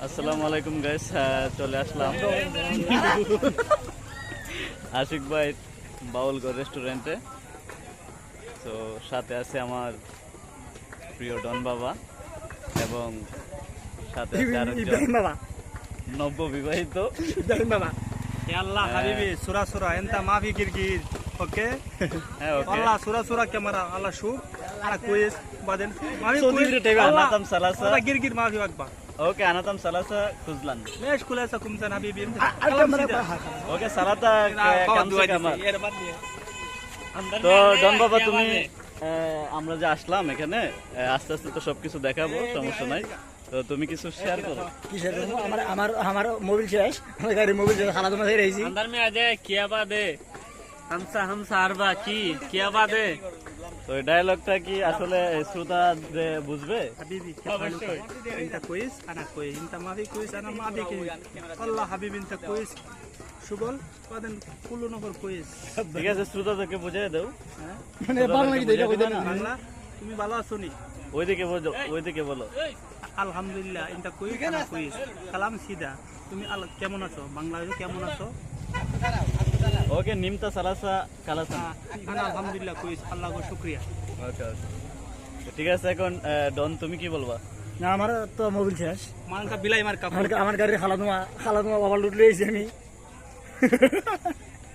আসসালামু আলাইকুম গাইস, চলে আসলাম আশিক ভাই বাউলগড় রেস্টুরেন্টে। তো সাথে আছে আমার প্রিয় ডন বাবা এবং সাথে আছে আরেকজন বাবা নব্য বিবাহিত ইব্রাহিম বাবা। Yalla habibi, sura enta mafi girgir. Okay? হ্যাঁ ওকে Allah sura kamera, Allah shuk. Ana quiz, baden. Mafi Saudi quiz. Arabia anatam salasa. Allah girgir mafi wakba. ওকে আনাতাম সালাসা খুজলান Lesh kulasa kumsan habibi. ওকে সালাতা কামসে কামার। Yer mat niye. তো ডন বাবা তুমি আমরা যে আসলাম এখানে আস্তে আস্তে তো সবকিছু দেখাবো, সমস্যা নাই। তো তুমি কিছু শেয়ার করো। কিসের আমার আমার আমার মোবাইল শেষ, আমার গাড়ি মোবাইল শেষ, খালা তোমার থেকে রয়েছি। अंदर में आ जाए क्या बात है हमसा अरबा की क्या बात है। তো এই ডায়লগটা কি আসলে শ্রোতা বুঝবে? Habibi, enta quiz, ana quiz. Enta mafi quiz, ana mafi quiz. Allah habibi enta quiz. Shugol, baden kulu nokor quiz. ঠিক আছে, শ্রোতাদেরকে বুঝিয়ে দাও। মানে বাংলা কি দেখো কইতে না। বাংলা তুমি ভালো আছো নি? ওইদিকে বলো, ওইদিকে বলো। আলহামদুলিল্লাহ ইনটা কুইজ না কুইজ কালাম সিধা তুমি কেমন আছো বাংলাদেশে কেমন আছো ওকে নিমতা সালাসা কালাসা। এখানে আলহামদুলিল্লাহ কুইজ আল্লাহ গো শুকরিয়া ওকে ওকে ঠিক আছে। এখন ডন তুমি কি বলবা? না আমার তো মোবাইল শেষ, মানকা বিলাই মার কাপ আমার গাড়ি খালা তোমার বাবা লুট লইছি আমি।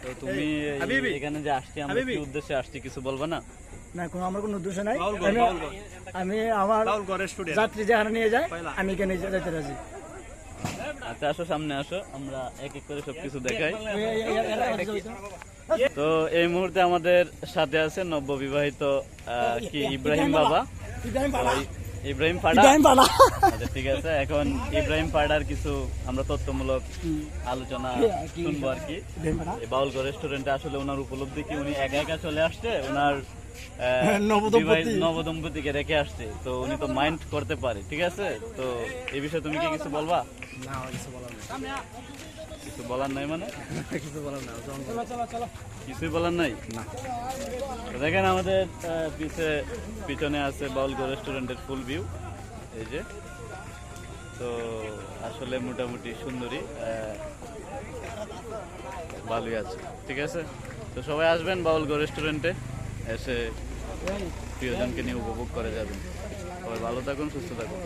তো তুমি হাবিবি, এখানে যে আসছি আমরা হাবিবি। কি উদ্দেশ্যে আসছি কিছু বলবা না? না কোনো আমার কোনো উদ্দেশ্য নাই। বাউল আমি আমার বাউল গড় স্টুডিও যাত্রী যেখানে নিয়ে যায় পয়লা। আমি এখানে যাইতে রাজি। আচ্ছা আসো, সামনে আসো, আমরা এক এক করে সবকিছু দেখাই। তো এই মুহূর্তে আমাদের সাথে আছে নব্য বিবাহিত কি ইব্রাহিম বাবা, ইব্রাহিম বাবা, ইব্রাহিম ফাডা। ইব্রাহিম বাবা। আচ্ছা ঠিক আছে, এখন ইব্রাহিম ফাডার কিছু আমরা তথ্যমূলক আলোচনা শুনবো আর কি। ইব্রাহিম বাবা এই বাউলগড় রেস্টুরেন্টে আসলে ওনার উপলব্ধি কি, উনি একা একা চলে আসছে, ওনার নবদম্পতি। নবদম্পতিকে রেখে আসছে, তো উনি তো মাইন্ড করতে পারে। ঠিক আছে, তো এই বিষয়ে তুমি কি কিছু বলবা? না কিছু বলার নাই, কিছু বলার নাই মানে কিছু বলার নাই। কিছুই বলার নাই না। তো দেখেন আমাদের পিছনে আছে বাউলগড় রেস্টুরেন্টের ফুল ভিউ, এই যে। তো আসলে মোটামুটি সুন্দরী, ভালোই আছে। ঠিক আছে, তো সবাই আসবেন বাউলগড় রেস্টুরেন্টে, এসে প্রিয়জনকে নিয়ে উপভোগ করে যাবেন। সবাই ভালো থাকুন, সুস্থ থাকুন।